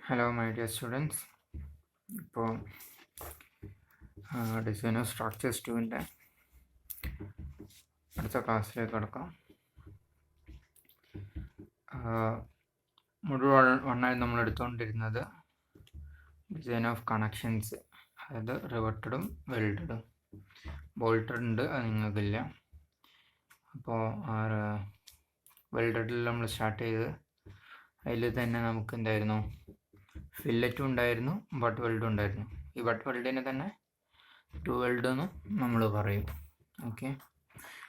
Hello my dear students. ഇപ്പോൾ design of structures 2ൻ്റെ അടുത്ത ക്ലാസ്സിലേക്ക് കടക്കാം. മുഴുവൻ ഒന്നായി നമ്മൾ എടുത്തുകൊണ്ടിരുന്നത് ഡിസൈൻ ഓഫ് കണക്ഷൻസ്, അതായത് റിവട്ടഡും വെൽഡഡും. ബോൾട്ടഡ് ഉണ്ട്, അത് നിങ്ങൾക്കില്ല. അപ്പോൾ വെൽഡഡിൽ നമ്മൾ സ്റ്റാർട്ട് ചെയ്ത് അതിൽ തന്നെ നമുക്ക് എന്തായിരുന്നു, ഫില്ലറ്റും ഉണ്ടായിരുന്നു, ബട്ട് വെൽഡും ഉണ്ടായിരുന്നു. ഈ ബട്ട് വെൽഡിനെ തന്നെ ടു വെൽഡ് എന്നും നമ്മൾ പറയും. ഓക്കെ,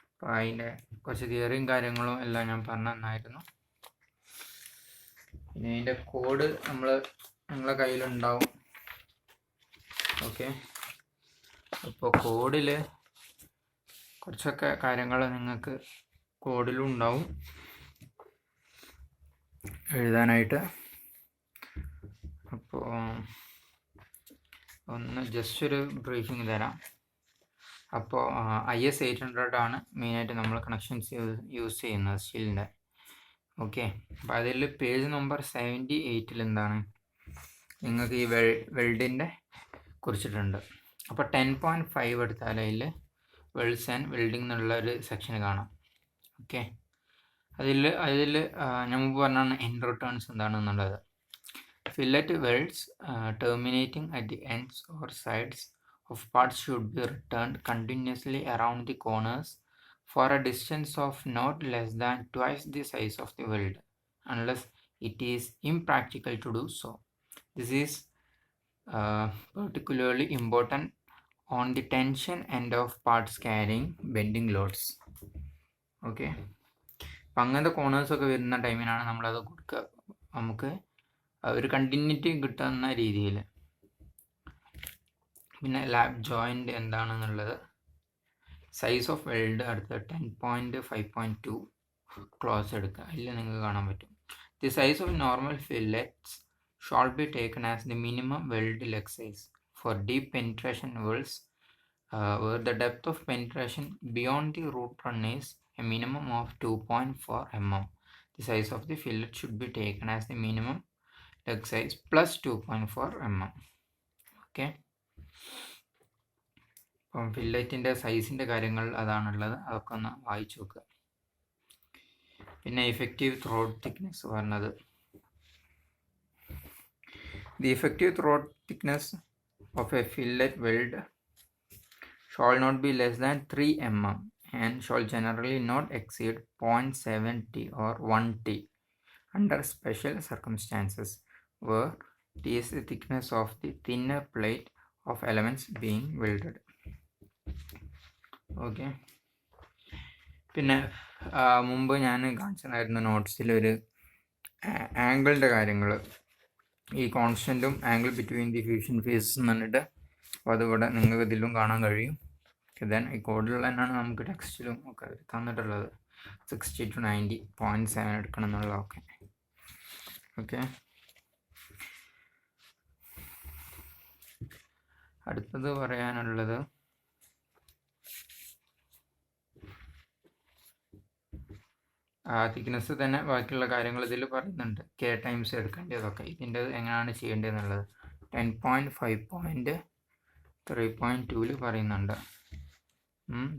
അപ്പോൾ അതിൻ്റെ കുറച്ച് തിയറിയും കാര്യങ്ങളും എല്ലാം ഞാൻ പറഞ്ഞു തന്നായിരുന്നു. പിന്നെ അതിൻ്റെ കോഡ് നിങ്ങളെ കയ്യിലുണ്ടാവും. ഓക്കെ, അപ്പോൾ കോഡിൽ കുറച്ചൊക്കെ കാര്യങ്ങൾ നിങ്ങൾക്ക് കോഡിലും ഉണ്ടാവും എഴുതാനായിട്ട്. അപ്പോൾ ഒന്ന് ജസ്റ്റ് ഒരു ബ്രീഫിങ് തരാം. അപ്പോൾ IS 800 ആണ് മെയിനായിട്ട് നമ്മൾ കണക്ഷൻസ് യൂസ് ചെയ്യുന്നത് സ്റ്റീലിൻ്റെ. ഓക്കെ, അപ്പോൾ അതിൽ പേജ് നമ്പർ 78 എന്താണ്, നിങ്ങൾക്ക് ഈ വെൽഡിൻ്റെ കുറിച്ചിട്ടുണ്ട്. അപ്പോൾ 10.5 എടുത്താൽ അതിൽ വെൽഡ്സ് ആൻഡ് വെൽഡിംഗ് എന്നുള്ള ഒരു സെക്ഷൻ കാണാം. ഓക്കെ, അതിൽ ഞാൻ മുമ്പ് പറഞ്ഞാണ് എൻഡ് റിട്ടേൺസ് എന്താണെന്നുള്ളത്. Fillet welds terminating at the ends or sides of parts should be returned continuously around the corners for a distance of not less than twice the size of the weld, unless it is impractical to do so. This is particularly important on the tension end of parts carrying bending loads. Okay, അപ്പം അങ്ങനത്തെ കോർണേഴ്സൊക്കെ വരുന്ന ടൈമിനാണ് നമ്മളത് കൊടുക്കുക, നമുക്ക് ഒരു continuity കിട്ടുന്ന രീതിയിൽ. പിന്നെ ലാബ് ജോയിൻ്റ് എന്താണെന്നുള്ളത്, സൈസ് ഓഫ് വെൽഡ് അടുത്ത 10.5.2 ക്ലോസ് എടുക്കുക, അതിൽ നിങ്ങൾക്ക് കാണാൻ പറ്റും. The size of normal fillets shall be taken as the minimum weld leg size for deep penetration welds where the depth of penetration beyond the root run is a minimum of 2.4 mm. The size of the fillet should be taken as the minimum leg size plus 2.4 mm. Okay, അപ്പം ഫില്ലറ്റിൻ്റെ സൈസിൻ്റെ കാര്യങ്ങൾ അതാണുള്ളത്, അതൊക്കെ ഒന്ന് വായിച്ചു നോക്കുക. പിന്നെ effective throat thickness പറഞ്ഞത്, the effective throat thickness of a fillet weld shall not be less than 3 mm and shall generally not exceed 0.7 T or 1 T under special circumstances where it is the thickness of the thinner plate of elements being welded. Okay, പിന്നെ മുമ്പ് ഞാൻ കാണിച്ചതായിരുന്നു നോട്ട്സിൽ ഒരു ആംഗിളിൻ്റെ കാര്യങ്ങൾ, ഈ കോൺസ്റ്റൻറ്റും angle between the fusion faces എന്ന് പറഞ്ഞിട്ട്. അപ്പോൾ അതിവിടെ നിങ്ങൾക്ക് ഇതിലും കാണാൻ കഴിയും. ദെൻ ഈ കോഡിൽ തന്നെയാണ് നമുക്ക് ടെക്സ്റ്റിലും ഒക്കെ തന്നിട്ടുള്ളത്. 60 to 90, 0.7 എടുക്കണം എന്നുള്ളതൊക്കെ. ഓക്കെ, അടുത്തത് പറയാനുള്ളത് തിക്നെസ് തന്നെ ബാക്കിയുള്ള കാര്യങ്ങൾ ഇതിൽ പറയുന്നുണ്ട്. K ടൈംസ് എടുക്കേണ്ടതൊക്കെ, ഇതിൻ്റെ എങ്ങനെയാണ് ചെയ്യേണ്ടതെന്നുള്ളത് 10.5.3.2 പറയുന്നുണ്ട്.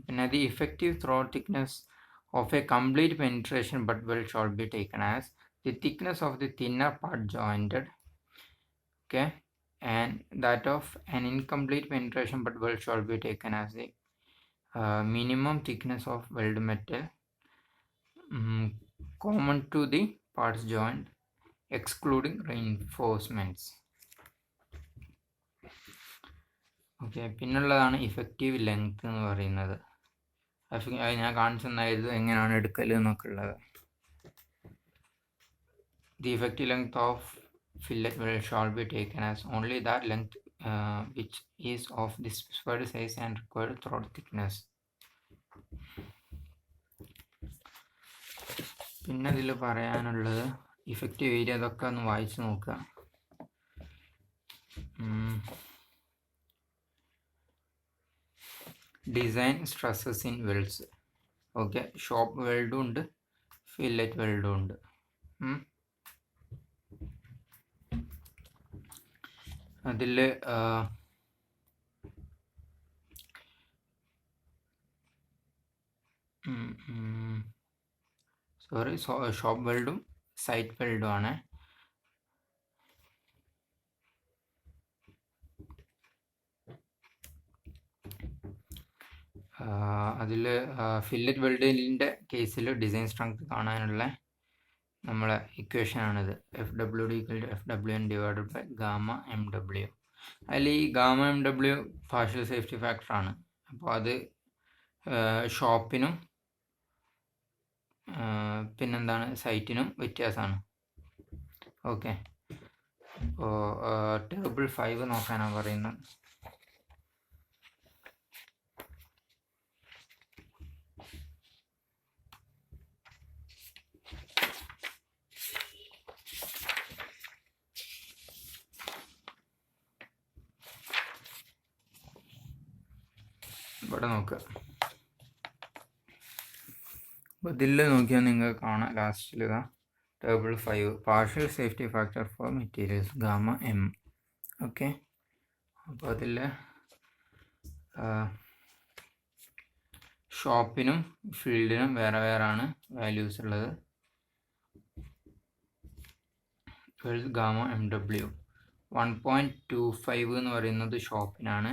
പിന്നെ the effective throat thickness of a complete penetration butt weld shall be taken as the thickness of the thinner part jointed. Okay, and that of an incomplete penetration butt weld shall be taken as the minimum thickness of weld metal common to the parts joint excluding reinforcements. Okay, പിന്നുള്ളതാണ് effective length എന്ന് പറയുന്നത്. ഞാൻ കാണിച്ചു തന്നായിരുന്നു എങ്ങനെയാണ് എടുക്കൽ എന്നൊക്കെ ഉള്ളത്. The effective length of fillet weld shawl be taken as only that length which is of the specified size and required throat thickness. പിന്നെ ഇതിൽ പറയാനുള്ളത് ഇഫക്റ്റീവ് ഏരിയ, അതൊക്കെ ഒന്ന് വായിച്ച് നോക്കുക. Design stresses in welds. Okay, shop വെൽഡും ഉണ്ട്, fillet വെൽഡും ഉണ്ട്. അതിൽ സോറി ഷോപ്പ് വെൽഡും സൈറ്റ് വെൽഡും ആണ്. അതിൽ ഫില്ലറ്റ് വെൽഡിൻ്റെ കേസിൽ ഡിസൈൻ സ്ട്രെങ്ത് കാണാനുള്ള നമ്മളെ ഇക്വേഷനാണിത്. FW=FWN/Γ-MW. അതിൽ ഈ Γ-MW പാർഷ്യൽ സേഫ്റ്റി ഫാക്ടറാണ്. അപ്പോൾ അത് ഷോപ്പിനും പിന്നെന്താണ് സൈറ്റിനും വ്യത്യാസമാണ്. ഓക്കെ, അപ്പോൾ ടേബിൾ 5 നോക്കാനാണ് പറയുന്നത്. ഇവിടെ നോക്കുക. അപ്പോൾ ഇതിൽ നോക്കിയാൽ നിങ്ങൾക്ക് കാണാം ലാസ്റ്റിൽ table 5 partial safety factor for materials Γ-M. Okay, അപ്പോൾ അതിൽ ഷോപ്പിനും ഫീൽഡിനും വേറെ വേറാണ് വാല്യൂസ് ഉള്ളത്. Γ-MW 1.25 എന്ന് പറയുന്നത് ഷോപ്പിനാണ്,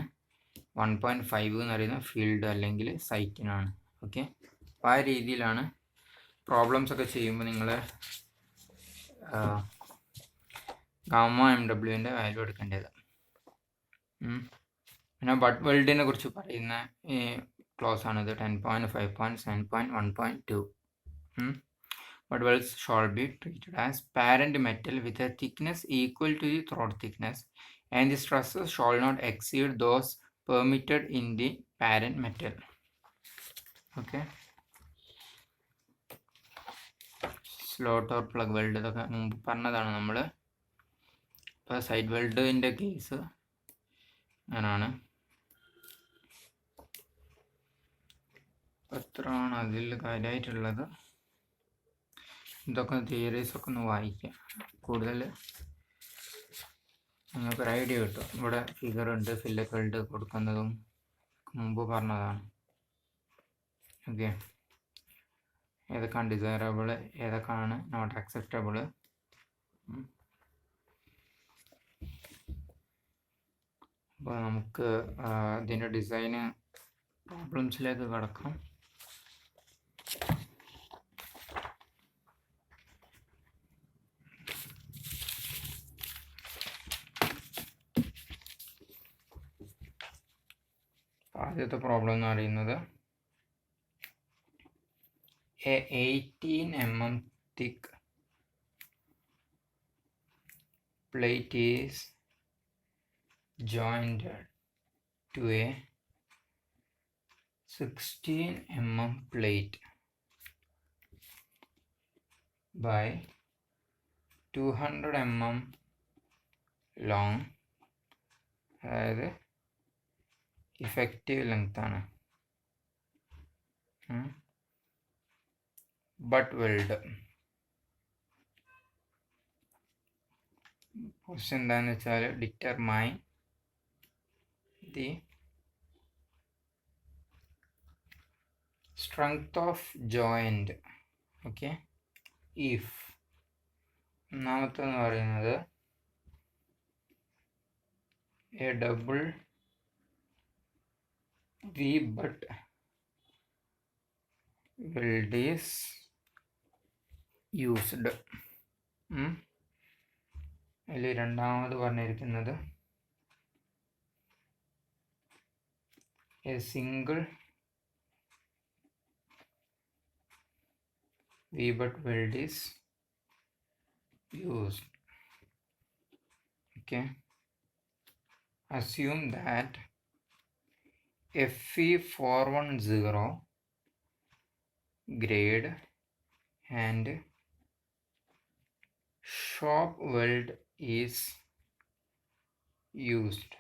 1.5 എന്ന് പറയുന്നത് ഫീൽഡ് അല്ലെങ്കിൽ സൈറ്റിനാണ്. ഓക്കെ, അപ്പോൾ ആ രീതിയിലാണ് പ്രോബ്ലംസ് ഒക്കെ ചെയ്യുമ്പോൾ നിങ്ങൾ Γ-MWൻ്റെ വാല്യൂ എടുക്കേണ്ടത്. പിന്നെ ബട്ട് വെൽഡിനെ കുറിച്ച് പറയുന്ന ക്ലോസ് ആണിത്. 10.5.7.1.2. But welds shall be treated as parent metal with a thickness equal to the throat thickness, and the stresses shall not exceed those permitted in the parent metal. Okay, slot or plug weld ഇതൊക്കെ മുമ്പ് പറഞ്ഞതാണ് നമ്മൾ. ഇപ്പോൾ side വെൽഡിൻ്റെ case അങ്ങനെയാണ്. എത്രയാണ് അതിൽ കാര്യമായിട്ടുള്ളത്? ഇതൊക്കെ തിയറീസൊക്കെ ഒന്ന് വായിക്കുക, കൂടുതൽ നിങ്ങൾക്കൊരു ഐഡിയ കിട്ടും. ഇവിടെ ഫിഗറുണ്ട്, ഫില്ലറ്റ് വെൽഡ് കൊടുക്കുന്നതും മുമ്പ് പറഞ്ഞതാണ്. ഓക്കെ, ഏതൊക്കെയാണ് ഡിസൈറബിൾ, ഏതൊക്കെയാണ് നോട്ട് അക്സെപ്റ്റബിൾ. അപ്പോൾ നമുക്ക് ഇതിൻ്റെ ഡിസൈന് പ്രോബ്ലംസിലേക്ക് കടക്കാം. ആദ്യത്തെ പ്രോബ്ലം എന്ന് പറയുന്നത് a 18 mm thick plate is jointed to a 16 mm plate by 200 mm long, അതായത് ഇഫക്റ്റീവ് ലെങ്ത് ആണ്. Butt weld. ക്വസ്റ്റ്യൻ എന്താണെന്ന് വെച്ചാൽ determine the strength of joint. Okay, if ഒന്നാമത്തെന്ന് പറയുന്നത് a double V butt weld is used. അതിൽ രണ്ടാമത് പറഞ്ഞിരിക്കുന്നത് a single V butt weld is used. Okay, assume that FE410 grade and shop weld is used.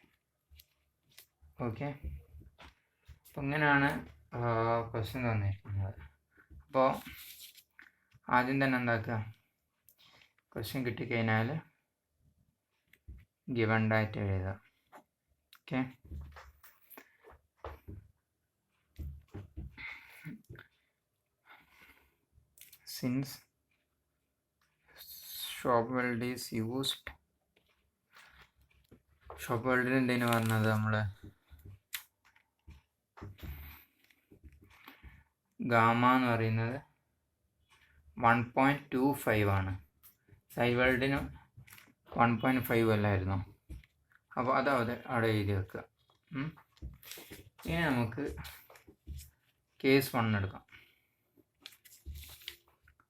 Okay, അപ്പോൾ ഇങ്ങനെയാണ് question തന്നിരിക്കുന്നത്. അപ്പോൾ ആദ്യം തന്നെ എന്താക്കുക, ക്വസ്റ്റ്യൻ കിട്ടിക്കഴിഞ്ഞാൽ ഗിവൺ ഡാറ്റ എഴുതുക. Okay, since shop weld is used, shop വെൽഡിന് എന്തിനു പറഞ്ഞത് നമ്മൾ ഗാമ എന്ന് പറയുന്നത് 1.25 ആണ്, സൈഡ് വെൽഡിന് 1.5 അല്ലായിരുന്നു. അപ്പോൾ അത് അവിടെ എഴുതി വെക്കുക. ഇനി നമുക്ക് കേസ് 1 എടുക്കാം.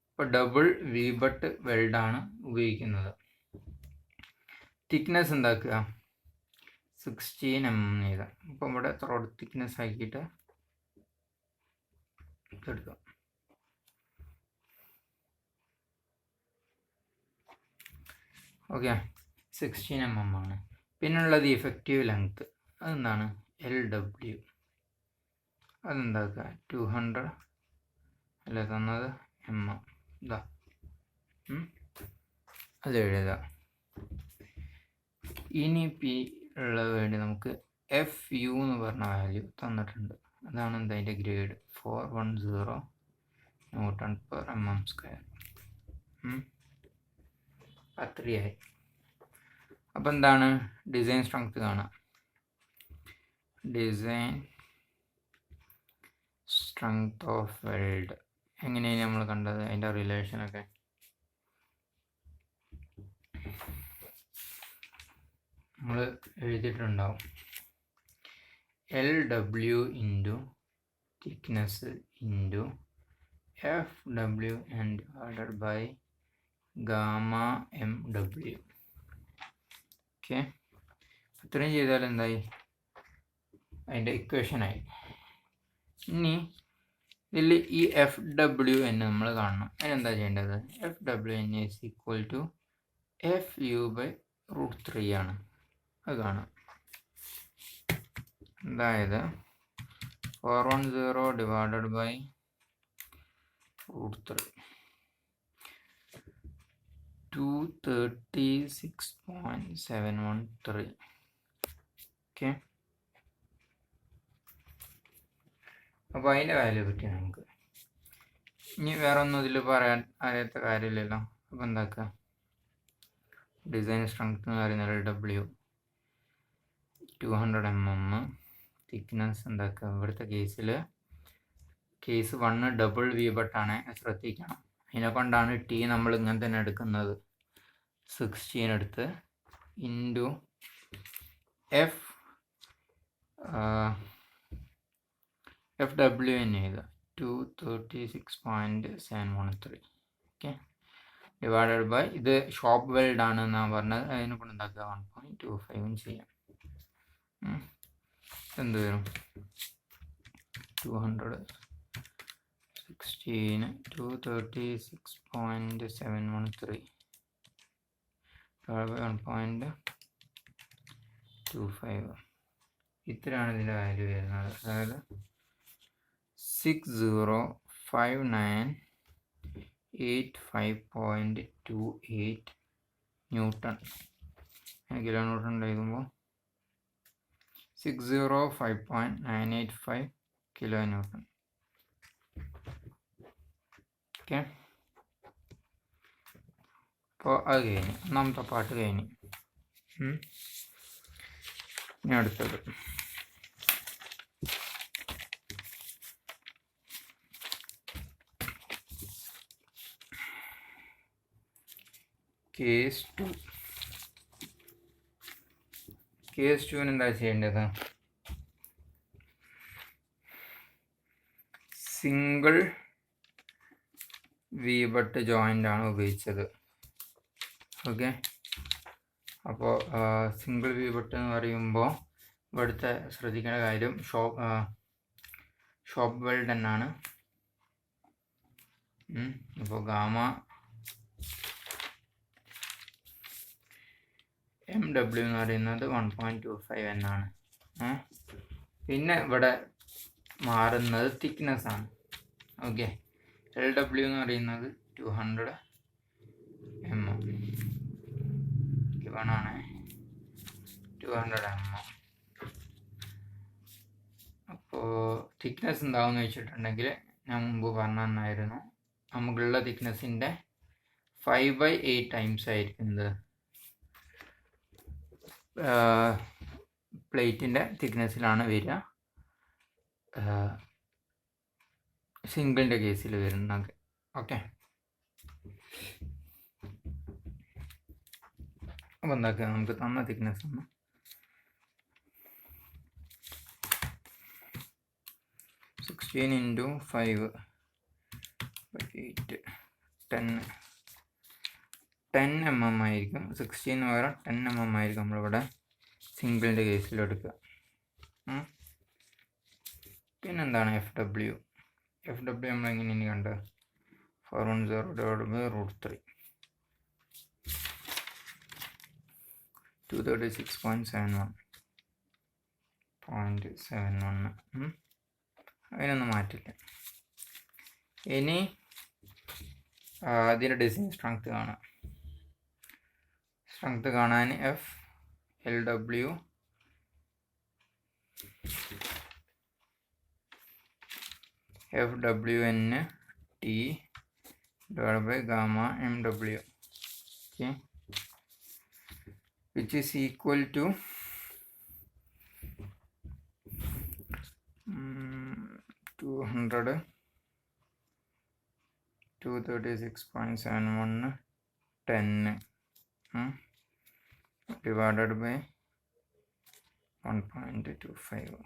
ഇപ്പോൾ ഡബിൾ വി ബട്ട് വെൽഡാണ് ഉപയോഗിക്കുന്നത്. തിക്നെസ് എന്താക്കുക, 16 mm എഴുതാം. അപ്പോൾ ഇവിടെ ത്രോഡ് തിക്നെസ് ആക്കിയിട്ട് എടുക്കാം. ഓക്കെ, 16 mm ആണ്. പിന്നുള്ളത് ഇഫക്റ്റീവ് ലെങ്ത്ത്, അതെന്താണ് LW. അതെന്താക്കുക 200 അല്ലേ തന്നത് ഇതാ, അത് എഴുതുക. ഇനി പി ഉള്ള വേണ്ടി നമുക്ക് FU എന്ന് പറഞ്ഞ വാല്യൂ തന്നിട്ടുണ്ട്. അതാണ് അതിൻ്റെ ഗ്രേഡ് 410 Nm². അത്രയായി. അപ്പം എന്താണ് ഡിസൈൻ സ്ട്രെങ്ത് കാണാം. ഡിസൈൻ സ്ട്രെങ്ത് ഓഫ് വെൽഡ് എങ്ങനെയാണ് നമ്മൾ കണ്ടത്, അതിൻ്റെ റിലേഷനൊക്കെ നമ്മൾ എഴുതിയിട്ടുണ്ടാവും. LW into thickness into FW and divided by gamma MW. Okay, ഇത്രയും ചെയ്താൽ എന്തായി, അതിൻ്റെ ഇക്വേഷനായി. ഇനി ഇതിൽ ഈ FWN നമ്മൾ കാണണം. അതിനെന്താ ചെയ്യേണ്ടത്, FWN is equal to FU/√3 ആണ്. അത് കാണാം. അതായത് 410 ഡിവൈഡഡ് ബൈ √3 236.713. ഓക്കെ, അപ്പോൾ അതിൻ്റെ വാല്യൂ പറ്റി നമുക്ക് ഇനി വേറെ ഒന്നും ഇതിൽ പറയാൻ അറിയാത്ത കാര്യമില്ലല്ലോ. അപ്പോൾ എന്താക്കുക, ഡിസൈൻ സ്ട്രെങ്ത് എന്ന് പറയുന്നത് LW 200 mm, തിക്നെസ് എന്താക്കുക, ഇവിടുത്തെ കേസ് 1 ഡബിൾ വി ബട്ടാണ്, ശ്രദ്ധിക്കണം. അതിനെ കൊണ്ടാണ് T നമ്മൾ ഇങ്ങനെ തന്നെ എടുക്കുന്നത്. 16 എടുത്ത് ഇൻറ്റു FWN ചെയ്ത് 236.713. ഓക്കെ, ഡിവൈഡഡ് ബൈ ഇത് ഷോപ്പ് വെൽഡ് ആണ് എന്നാണ് പറഞ്ഞത്. അതിനെ കൊണ്ട് എന്താക്കുക 1.25 ചെയ്യാം. എന്ത് വരും 236.713 1.25. ഇത്രയാണ് ഇതിൻ്റെ വാല്യൂ വരുന്നത്. അതായത് 605985.28 ന്യൂട്ടൺ. കിലോ ന്യൂട്ടൺ എഴുതുമ്പോൾ 605.985 കിലോ ന്യൂട്ടൺ. ഓക്കെ, അപ്പോൾ അത് കഴിഞ്ഞു, ഒന്നാമത്തെ പാട്ട് കഴിഞ്ഞു. ഇനി അടുത്തത് കേസ് 2. കേസ് 2 എന്താ ചെയ്യേണ്ടത്, സിംഗിൾ വി ബട്ട് ജോയിൻ്റ് ആണ് ഉപയോഗിച്ചത്. ഓക്കെ, അപ്പോൾ സിംഗിൾ വി ബട്ട് എന്ന് പറയുമ്പോൾ ഇവിടുത്തെ ശ്രദ്ധിക്കേണ്ട കാര്യം ഷോപ്പ് വെൽഡ് എന്നാണ്. അപ്പോൾ ഗാമ MW എന്ന് പറയുന്നത് 1.25 എന്നാണ്. പിന്നെ ഇവിടെ മാറുന്നത് തിക്നെസ് ആണ്. ഓക്കെ, LW എന്ന് പറയുന്നത് 200 mm ആണ്. 200 mm. അപ്പോൾ തിക്നെസ് എന്താണെന്ന് വെച്ചിട്ടുണ്ടെങ്കിൽ ഞാൻ മുമ്പ് പറഞ്ഞു തന്നായിരുന്നു, നമുക്കുള്ള തിക്നെസ്സിൻ്റെ 5/8 ടൈംസ് ആയിരിക്കുന്നത് പ്ലേറ്റിൻ്റെ തിക്നെസ്സിലാണ് വരിക, സിംഗിളിൻ്റെ കേസിൽ വരുന്നത്. ഓക്കെ, അപ്പോൾ എന്താക്കുക, നമുക്ക് തന്ന തിക്നെസ് ഒന്ന് 16 × 5/8 10 mm ആയിരിക്കും. 16 പകരം 10 mm ആയിരിക്കും നമ്മളിവിടെ സിംഗിളിൻ്റെ കേസിലെടുക്കുക. പിന്നെന്താണ് FW നമ്മളെങ്ങനെയാണ് കണ്ടത്? 410/√3 236.71 അതിനൊന്നും മാറ്റില്ല. ഇനി അതിൻ്റെ ഡിസൈൻ സ്ട്രെങ്ത് കാണാം. സ്ട്രെങ്ത് കാണാൻ LW FWN T/gamma-MW, okay, which is equal to 236.71 10 divided by 1.25.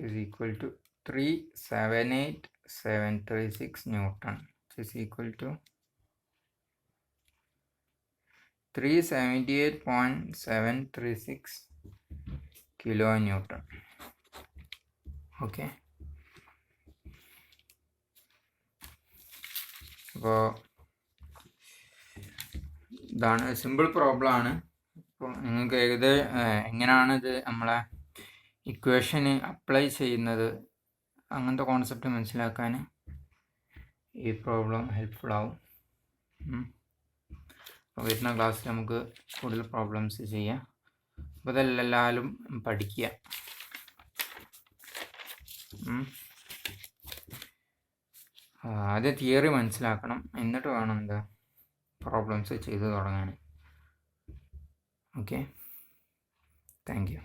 is equal to 378,736 Newton, which is equal to 378.736 kilonewton. Okay, അപ്പോൾ ഇതാണ് സിമ്പിൾ പ്രോബ്ലം ആണ്. അപ്പോൾ നിങ്ങൾക്ക് എങ്ങനെയാണ് ഇത് നമ്മളെ ഇക്വേഷന് അപ്ലൈ ചെയ്യുന്നത്, അങ്ങനത്തെ കോൺസെപ്റ്റ് മനസ്സിലാക്കാൻ ഈ പ്രോബ്ലം ഹെൽപ്ഫുൾ ആവും. അപ്പോൾ വരുന്ന ക്ലാസ്സിൽ നമുക്ക് കൂടുതൽ പ്രോബ്ലംസ് ചെയ്യാം. അപ്പോൾ ഇതെല്ലാവരും പഠിക്കുക. ആദ്യം തിയറി മനസ്സിലാക്കണം, എന്നിട്ട് വേണം എന്താ പ്രോബ്ലംസ് ചെയ്തു തുടങ്ങാൻ. Okay, thank you.